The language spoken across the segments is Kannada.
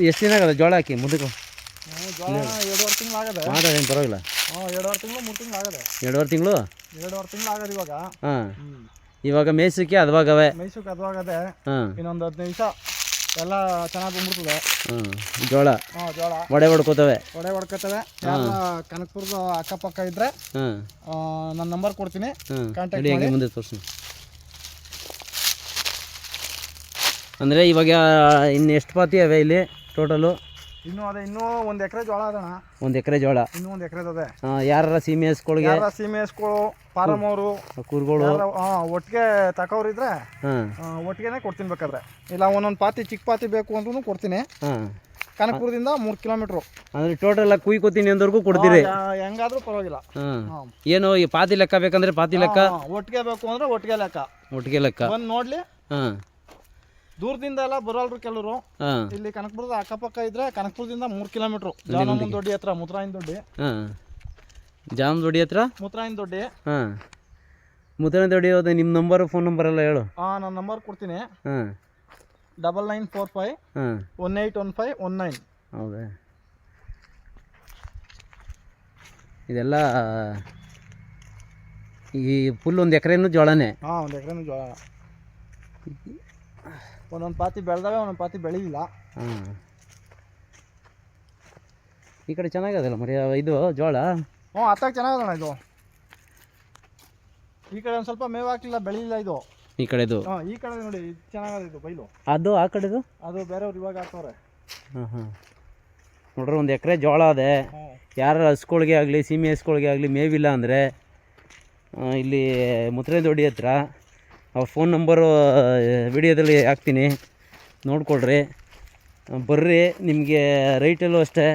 ಎಷ್ಟು ದಿನ ಆಗದ ಜೋಳ ಹಾಕಿ ಮುಂದಕ್ಕೆ? ಜೋಳ 2.5 ತಿಂಗಳು ಆಗದೆ. ಏನು ಪರವಾಗಿಲ್ಲ. 2.5 ತಿಂಗಳು 3 ತಿಂಗಳು ಆಗದೆ. 2.5 ತಿಂಗಳು 2.5 ತಿಂಗಳು ಆಗದೆ ಇವಾಗ. ಹಾಂ, ಇವಾಗ ಮೇಯ್ಸಕ್ಕೆ ಅದ್ವಾಗವೆ. ಮೇಯ್ಸಕ್ಕೆ ಅದ್ವಾಗದೆ. ಹಾಂ, ಇನ್ನೊಂದು 15 ನಿಮಿಷ ಎಲ್ಲ ಚೆನ್ನಾಗಿ ಬಂದ್ಬಿಡ್ತದೆ. ಜೋಳ ಜೋಳ ಒಡೆ ಹೊಡ್ಕೋತವೆ. ಕನಕಪುರದ ಅಕ್ಕಪಕ್ಕ ಇದ್ರೆ ನನ್ನ ನಂಬರ್ ಕೊಡ್ತೀನಿ, ಕಾಂಟ್ಯಾಕ್ಟ್ ಮಾಡಿ. ಮುಂದೆ ತೋರಿಸಿ. ಅಂದರೆ ಇವಾಗ ಇನ್ನು ಎಷ್ಟು ಪಾತಿ ಅವೆ ಇಲ್ಲಿ ಟೋಟಲು? ಇನ್ನೂ ಒಂದು ಎಕರೆ ಜೋಳ ಅದಣ್ಣ. 1 ಎಕರೆ ಜೋಳ ಇನ್ನೂ 1 ಎಕರೆ ಅದೇ. ಯಾರ ಸೀಮೆ ಹಸ್ಗಳಿಗೆ, ಸೀಮೆ ಹಸ್ಗಳು, ಫಾರಮ್ ಅವರು, ಕೂರ್ಗಳು ಒಟ್ಟಿಗೆ ತಗೋರಿದ್ರೆ ಒಟ್ಟಿಗೆನೆ ಕೊಡ್ತೀನಿ. ಬೇಕಾದ್ರೆ ಇಲ್ಲ ಒಂದೊಂದು ಪಾತಿ ಚಿಕ್ಕ ಪಾತಿ ಬೇಕು ಅಂದ್ರೂ ಕೊಡ್ತೀನಿ. ಕನಕಪುರದಿಂದ 3 ಕಿಲೋಮೀಟ್ರು. ಅಂದರೆ ಟೋಟಲ್ ಕುಯ್ಕೋತೀನಿ ಅಂದವರೆಗೂ ಕೊಡ್ತೀರಿ? ಹೆಂಗಾದ್ರೂ ಪರವಾಗಿಲ್ಲ. ಏನು ಈ ಪಾತಿ ಲೆಕ್ಕ ಬೇಕಂದ್ರೆ ಪಾತಿ ಲೆಕ್ಕ, ಒಟ್ಟಿಗೆ ಬೇಕು ಅಂದ್ರೆ ಒಟ್ಟಿಗೆ ಲೆಕ್ಕ ಬಂದು ನೋಡ್ಲಿ. ದೂರದಿಂದ ಎಲ್ಲ ಬರೋಲ್ರು ಕೆಲವರು. ಇಲ್ಲಿ ಕನಕಪುರದ ಅಕ್ಕಪಕ್ಕ ಇದ್ರೆ ಕನಕಪುರದಿಂದ 3 ಕಿಲೋಮೀಟ್ರು. ಜಾಮೂನ್ ದೊಡ್ಡಿ ಹತ್ರ, ಮುತ್ರಾಯಿನ ದೊಡ್ಡಿ. ಜಾಮ್ ದೊಡ್ಡಿ ಹತ್ರ ಮುತ್ರಾಯಿನ ದೊಡ್ಡಿ. ಮುತ್ರಾಯಿನ ದೊಡ್ಡಿ ಹೋದ. ನಿಮ್ಮ ನಂಬರು, ಫೋನ್ ನಂಬರ್ ಎಲ್ಲ ಹೇಳು. ನನ್ನ ನಂಬರ್ ಕೊಡ್ತೀನಿ. 9945 181519. ಹೌದಾ? ಇದೆಲ್ಲ ಈ ಫುಲ್ 1 ಎಕರೆನೂ ಜೋಳನೇ? 1 ಎಕರೆನೂ ಜೋಳ. ಒಂದೊಂದು ಪಾತಿ ಬೆಳೆದವೆ, ಒಂದೊಂದು ಪಾತಿ ಬೆಳೆಯಿಲ್ಲ. ಈ ಕಡೆ ಚೆನ್ನಾಗದಲ್ಲ ಮರಿ ಇದು ಜೋಳ? ಹತ್ತಾಗ ಚೆನ್ನಾಗದಣ್ಣ ಇದು. ಈ ಕಡೆ ಒಂದು ಸ್ವಲ್ಪ ಮೇವು ಹಾಕಿಲ್ಲ, ಬೆಳೆಯಿಲ್ಲ ಇದು. ಈ ಕಡೆದು? ಈ ಕಡೆ ನೋಡಿ ಚೆನ್ನಾಗದ ಇದು ಬೈಲು. ಅದು ಆ ಕಡೆದು? ಅದು ಬೇರೆಯವ್ರು ಇವಾಗ ಹಾಕೋರೆ. ನೋಡ್ರಿ 1 ಎಕರೆ ಜೋಳ ಅದೇ. ಯಾರ ಹಸ್ಗಳಿಗೆ ಆಗಲಿ, ಸೀಮೆ ಹಸ್ಗಳಿಗೆ ಆಗಲಿ ಮೇವಿಲ್ಲ ಅಂದರೆ ಇಲ್ಲಿ ಮುತ್ರಾಯಿನ ದೊಡ್ಡಿ ಹತ್ರ ಅವ್ರ ಫೋನ್ ನಂಬರು ವಿಡಿಯೋದಲ್ಲಿ ಹಾಕ್ತೀನಿ, ನೋಡ್ಕೊಳ್ರಿ. ಬರ್ರಿ, ನಿಮಗೆ ರೈಟಲ್ಲೂ ಅಷ್ಟೇ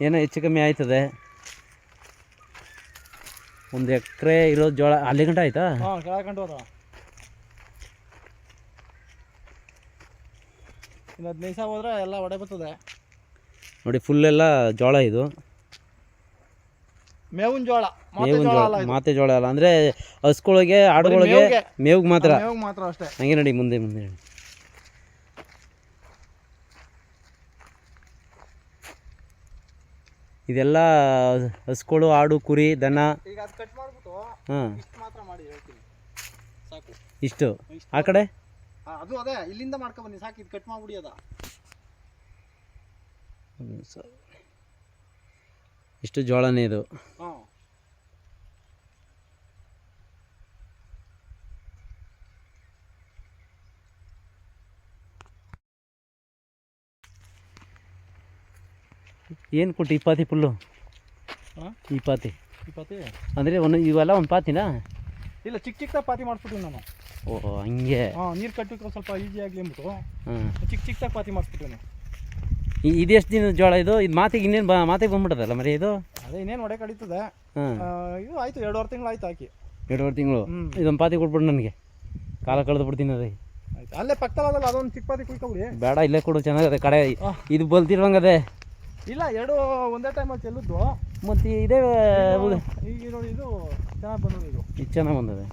ಏನೋ ಹೆಚ್ಚು ಕಮ್ಮಿ ಆಯ್ತದೆ. 1 ಎಕರೆ ಇರೋ ಜೋಳ ಅಲ್ಲಿ ಗಂಟೆ ಆಯ್ತಾ? ಕೆಳಗಂಟು ಹೋದ. ಇನ್ನು 15 ನಿಮಿಷ ಹೋದ್ರೆ ಎಲ್ಲ ಒಡೆ ಬರ್ತದೆ ನೋಡಿ. ಫುಲ್ಲೆಲ್ಲ ಜೋಳ ಇದು, ಮೇವಿನ ಜೋಳ. ಮಾತೆ ಜೋಳ ಅಲ್ಲ ಅಂದರೆ ಹಸ್ಗಳಿಗೆ, ಆಡುಗಳಿಗೆ ಮೇವಿಗೆ ಮಾತ್ರ ಅಷ್ಟೇ. ಹಂಗೆ ನೋಡಿ, ಮುಂದೆ ನೋಡಿ. ಇದೆಲ್ಲ ಹಸ್ಗಳು, ಆಡು, ಕುರಿ, ದನ. ಈಗ ಅದು ಕಟ್ ಮಾಡ್ಬಿಟ್ಟು ಇಷ್ಟು ಮಾತ್ರ ಮಾಡಿ ಹೇಳ್ತೀನಿ, ಸಾಕು. ಇಷ್ಟು ಆ ಕಡೆ ಅದು ಅದೇ ಇಲ್ಲಿಂದ ಮಾಡ್ಕೊಬನ್ನಿ, ಸಾಕು. ಇದು ಕಟ್ ಮಾಡ್ಬಿಡಿ. ಅದ ಇಷ್ಟು ಜೋಳನೇ ಇದು. ಏನು ಕೊಟ್ಟು ಈ ಪಾತಿ ಫುಲ್ಲು? ಈ ಪಾತಿ ಅಂದರೆ ಇವೆಲ್ಲ ಒಂದು ಪಾತಿನಾ? ಇಲ್ಲ, ಚಿಕ್ಕ ಚಿಕ್ಕ ಪಾತಿ ಮಾಡಿಸ್ಬಿಟ್ಟು ನಾನು. ಓಹೋ, ಹಂಗೆ. ನೀರು ಕಟ್ಟಬೇಕು ಸ್ವಲ್ಪ ಈಸಿ ಆಗಲಿ ಅಂದ್ಬಿಟ್ಟು ಚಿಕ್ಕ ಚಿಕ್ಕದಾಗಿ ಪಾತಿ ಮಾಡಿಸ್ಬಿಟ್ಟು. ಇದೆಷ್ಟು ದಿನದ ಜೋಳ ಇದು? ಇದು ಮಾತಿಗೆ ಇನ್ನೇನು ಮಾತಿಗೆ ಬಂದ್ಬಿಟ್ಟದಲ್ಲ ಮರಿ ಇದು? ಅದೇ ಇನ್ನೇನು ಒಡೆ ಕಡಿತದೆ. ಇದು ಆಯಿತು, 2.5 ತಿಂಗಳು ಆಯ್ತು ಹಾಕಿ. 2.5 ತಿಂಗಳು. ಇದೊಂದು ಪಾತಿ ಕೊಟ್ಬಿಡು ನನಗೆ, ಕಾಲ ಕಳೆದು ಬಿಡ್ತೀನಿ. ಅದೇ ಆಯ್ತು, ಅಲ್ಲೇ ಪಕ್ಕದಲ್ಲ ಅದೊಂದು ಚಿಕ್ಕ ಪಾತಿ ಕುಯ್ಕೊಬಿಡಿ. ಬೇಡ, ಇಲ್ಲೇ ಕೊಡು, ಚೆನ್ನಾಗದೆ ಕಡೆ. ಇದು ಬಲ್ತಿರುವಂಗದೆ. ಇಲ್ಲ, 2 ಒಂದೇ ಟೈಮಲ್ಲಿ ಚೆಲ್ಲಿದ್ದು. ಮತ್ತು ಇದೇ ಈಗ ನೋಡಿ, ಇದು ಚೆನ್ನಾಗಿ ಬಂದದ್ದು. ಇದು ಚೆನ್ನಾಗಿ ಬಂದದೆ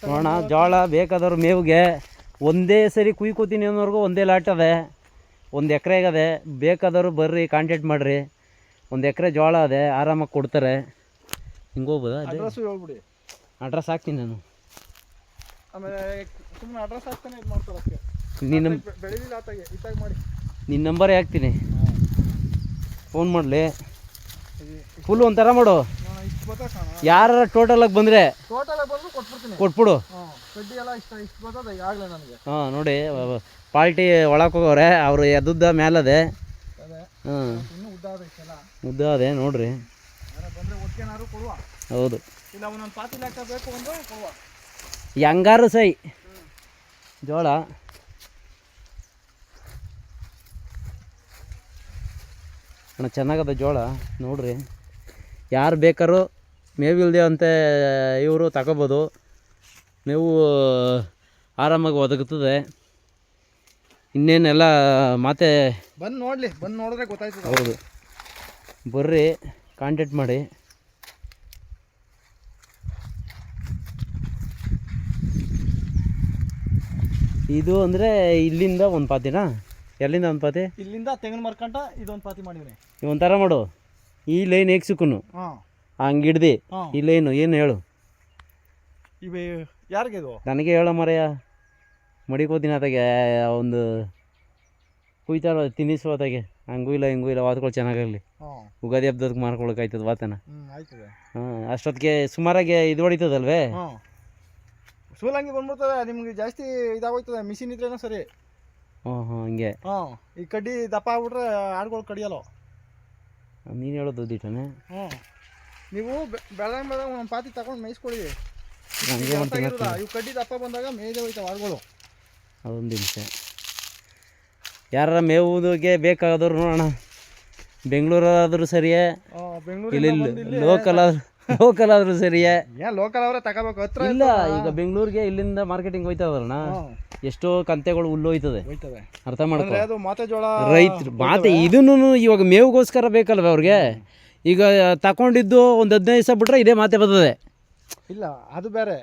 ನೋಡೋಣ. ಜೋಳ ಬೇಕಾದವ್ರು ಮೇವಿಗೆ ಒಂದೇ ಸರಿ ಕುಯ್ಕೋತೀನಿ ಅನ್ನೋರ್ಗೂ ಒಂದೇ ಲಾಟ್ ಅದೇ. 1 ಎಕರೆಗದೆ. ಬೇಕಾದವರು ಬರ್ರಿ, ಕಾಂಟ್ಯಾಕ್ಟ್ ಮಾಡಿರಿ. 1 ಎಕರೆ ಜೋಳ ಅದೇ, ಆರಾಮಾಗಿ ಕೊಡ್ತಾರೆ. ಹಿಂಗೆ ಹೋಗ್ಬೋದಾ? ಅಡ್ರೆಸ್ಸು ಹೇಳ್ಬಿಡಿ. ಅಡ್ರೆಸ್ ಹಾಕ್ತೀನಿ ನಾನು. ಆಮೇಲೆ ಸುಮ್ಮನೆ ಅಡ್ರೆಸ್ ಹಾಕ್ತಾನೆ ಇದು ಮಾಡ್ತಾರೆ ಅಷ್ಟೇ. ಬೆಳಿಲಿಲ್ಲ ಆತಾಗೆ ಇತ್ತಾಗ ಮಾಡಿ. ನಿನ್ನ ನಂಬರೇ ಹಾಕ್ತೀನಿ, ಫೋನ್ ಮಾಡಲಿ. ಫುಲ್ ಒಂಥರ ಮಾಡು, ಯಾರು ಟೋಟಲಾಗಿ ಬಂದರೆ ಕೊಟ್ಬಿಡು. ನೋಡಿ, ಪಾಲ್ಟಿ ಒಳಗೆ ಹೋಗವ್ರೆ, ಅವರು ಎದ್ದುದ್ದ ಮೇಲದೆ. ಉದ್ದ ಅದೇ ನೋಡ್ರಿ. ಹೌದು, ಹೆಂಗಾರು ಸೈ ಜೋಳ. ಅಣ್ಣ ಚೆನ್ನಾಗದ ಜೋಳ ನೋಡ್ರಿ. ಯಾರು ಬೇಕಾದ್ರೂ ಮೇವಿಲ್ದೆ ಅಂತ ಇವರು ತಗೋಬೋದು. ಮೇವು ಆರಾಮಾಗಿ ಒದಗುತ್ತದೆ. ಇನ್ನೇನೆಲ್ಲ ಮತ್ತೆ ಬಂದು ನೋಡಲಿ, ಬಂದು ನೋಡಿದ್ರೆ ಗೊತ್ತಾಯ್ತದೆ. ಹೌದು, ಬರ್ರಿ, ಕಾಂಟ್ಯಾಕ್ಟ್ ಮಾಡಿ. ಇದು ಅಂದರೆ ಇಲ್ಲಿಂದ ಒಂದು ಪಾತಿನಾ, ಎಲ್ಲಿಂದ ಒಂದು ಪಾತಿ? ಇಲ್ಲಿಂದ ತೆಂಗಿನ ಮರ್ಕಂಟ ಇದೊಂದು ಪಾತಿ ಮಾಡಿವ್ರಿ. ಒಂಥರ ಮಾಡು, ಈ ಲೈನ್ ಹೇಗೆ ಸಿಕ್ಕನು ಹಂಗೆ ಹಿಡ್ದು ಈ ಲೈನು ಏನು ಹೇಳು ಇವೆ ಯಾರಿಗೆ ಇದು? ನನಗೆ ಹೇಳೋ ಮರೆಯ ಮಡಿಕೋತೀನಿ ಆತಾಗೆ ಒಂದು ಕುಯ್ತಾಳ ತಿನ್ನಿಸುವತ್ತಾಗೆ ಹಂಗೂ ಇಲ್ಲ ಹಿಂಗೂ ಇಲ್ಲ ವಾತ್ಗಳು ಚೆನ್ನಾಗಾಗಲಿ, ಉಗಾದಿ ಹಬ್ಬದಕ್ಕೆ ಮಾರ್ಕೊಳಕ್ಕೆ ಆಯ್ತದ ವಾತನ. ಆಯ್ತದೆ. ಅಷ್ಟೊತ್ತಿಗೆ ಸುಮಾರಾಗಿ ಇದು ಹೊಡಿತದಲ್ವೇ? ಸೂಲಂಗಿ ಬಂದ್ಬಿಡ್ತದೆ ನಿಮ್ಗೆ, ಜಾಸ್ತಿ ಇದಾಗೋಯ್ತದೆ ಮಿಷಿನ್ ಇದ್ರೇನೋ ಸರಿ. ಹಂಗೆ ಈ ಕಡ್ಡಿ ದಪ್ಪ ಆಗ್ಬಿಟ್ರೆ ಆಡ್ಗಳು ಕಡಿಯಲ್ಲ. ನೀನು ಹೇಳೋದು ದಿಟ್ಟನೆ. ನೀವು ಬೆಳೆದಂಗೆ ಒಂದು ಪಾತಿ ತಗೊಂಡು ಮೇಯಿಸ್ಕೊಳ್ಳಿ. ಹಂಗೆ ಇವು ಕಡ್ಡಿ ದಪ್ಪ ಬಂದಾಗ ಮೇಯ್ದೆ ಹೋಯ್ತಾವೆ ಆಡ್ಗಳು. ಅದೊಂದು ನಿಮಿಷ. ಯಾರ ಮೇವುಗೆ ಬೇಕಾದವ್ರು ನೋಡೋಣ, ಬೆಂಗಳೂರಾದ್ರೂ ಸರಿಯೇ, ಇಲ್ಲಿ ಲೋಕಲ್ ಆದ್ರೂ ಸರಿಯೇ. ಲೋಕಲ್ ಅವರೇ ತಗೋಬೇಕು, ಹತ್ರ ಇಲ್ಲ. ಈಗ ಬೆಂಗಳೂರಿಗೆ ಇಲ್ಲಿಂದ ಮಾರ್ಕೆಟಿಂಗ್ ಹೋಯ್ತದಲ್ಲ, ಎಷ್ಟೋ ಕಂತೆಗಳು ಹುಲ್ಲು ಹೋಯ್ತದೆ, ಅರ್ಥ ಮಾಡ್ಕೊ. ರೈತರು ಮಾತೆ ಇದನ್ನು ಇವಾಗ ಮೇವುಗೋಸ್ಕರ ಬೇಕಲ್ವ ಅವ್ರಿಗೆ. ಈಗ ತಗೊಂಡಿದ್ದು ಒಂದು 15 ದಿವಸ ಬಿಟ್ರೆ ಇದೇ ಮಾತೆ ಬರ್ತದೆ. ಇಲ್ಲ ಅದು ಬೇರೆ,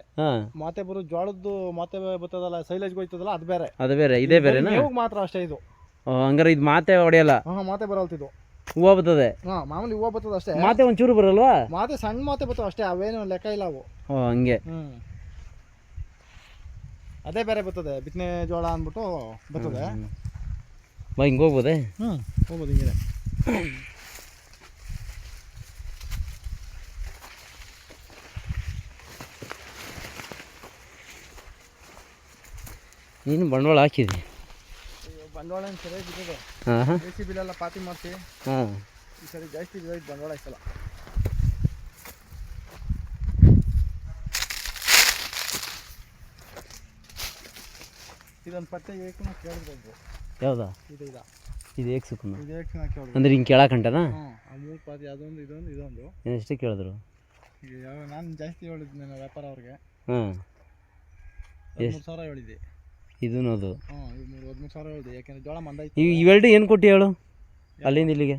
ಮಾತೆ ಬರೋ ಜೋಳದ್ದು ಮಾತೆ ಬರ್ತದಲ್ಲ, ಸೈಲೇಜ್ಗೆ ಹೋಯ್ತದಲ್ಲ, ಅದು ಬೇರೆ. ಅದು ಬೇರೆ, ಇದೇ ಬೇರೆ ಮಾತ್ರ ಅಷ್ಟೇ ಇದು. ಹಂಗಾರೆ ಇದು ಮಾತೆ ಹೊಡೆಯಲ್ಲ. ಮಾತೆ ಬರಲ್ತಿದ್ದು, ಹೂವು ಬರ್ತದೆ. ಮಾಮೂಲಿ ಹೂವು ಬರ್ತದೆ ಅಷ್ಟೇ. ಮಾತೆ ಒಂಚೂರು ಬರಲ್ವಾ? ಮಾತೆ ಸಣ್ಣ ಮಾತೆ ಬರ್ತವೆ ಅಷ್ಟೇ, ಅವೇನು ಲೆಕ್ಕ ಇಲ್ಲ ಅವು. ಹಂಗೆ. ಅದೇ ಬೇರೆ ಬರ್ತದೆ, ಬಿತ್ತನೆ ಜೋಳ ಅಂದ್ಬಿಟ್ಟು ಬರ್ತದೆ. ಹಿಂಗೆ ಹೋಗ್ಬೋದೆ? ಹೋಗ್ಬೋದು ಹಿಂಗೆ. ನೀನು ಬಂಡವಾಳ ಹಾಕಿದಿ? ಬಂಡವಾಳ ಏನು ಸರಿಯಾಗಿ ಬಿದ್ದದೆ. JCB ಬಿಲೆಲ್ಲ ಪಾತಿ ಮಾಡಿಸಿ ಈ ಸರಿ ಜಾಸ್ತಿ ಬಿದ್ದೈತೆ ಬಂಡವಾಳ ಇಷ್ಟಲ್ಲ. ಇದೊಂದು ಪತ್ತೆ ಏಕನ ಕೇಳಿದ್ರು. ಯಾವ್ದಾ ಇದು? ಇದು ಏಕ್ ಸುಕ್ಕನು? ಇದು ಏಕನ ಕೇಳಿದ್ರು. ಅಂದ್ರೆ ಹಿಂಗೆ ಕೇಳಕಂಟನಾ? ಆ 3 ಪಾತಿ ಅದೊಂದು ಇದೊಂದು. ಎಷ್ಟು ಕೇಳಿದ್ರು? ಈಗ ನಾನು ಜಾಸ್ತಿ ಹೇಳಿದ್ದೆ ನನ್ನ ವ್ಯಾಪಾರ ಅವ್ರಿಗೆ. 13,000 ಹೇಳಿದ್ದೆ. ಇದನ್ನು ಅದು 13,000 ಹೇಳಿದೆ, ಯಾಕೆಂದ್ರೆ ಜೋಳ ಮಂದಾಯ್ತು. ಇವೆರಡು ಏನು ಕೊಟ್ಟು ಹೇಳು ಅಲ್ಲಿಂದ ಇಲ್ಲಿಗೆ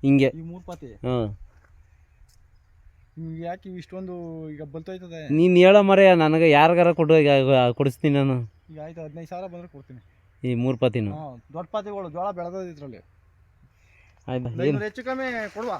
ಹಿಂಗೆ? ಈ 3 ಪಾತಿ ಯಾಕೆ ಇಷ್ಟೊಂದು ಈಗ ಬಲ್ತೋಯ್ತದೆ? ನೀನು ಹೇಳೋ ಮರೆಯ, ನನಗೆ ಯಾರಿಗಾರ ಕೊಡಿಸ್ತೀನಿ ನಾನು. ಈಗ ಆಯ್ತು, 15,000 ಬಂದರೆ ಕೊಡ್ತೀನಿ ಈ 3 ಪಾತಿನೂ. ದೊಡ್ಡ ಪಾತಿಗಳು ಜೋಳ ಬೆಳೆದ ಇದ್ರಲ್ಲಿ ಆಯ್ತು, ಹೆಚ್ಚು ಕಮ್ಮಿ ಕೊಡುವ.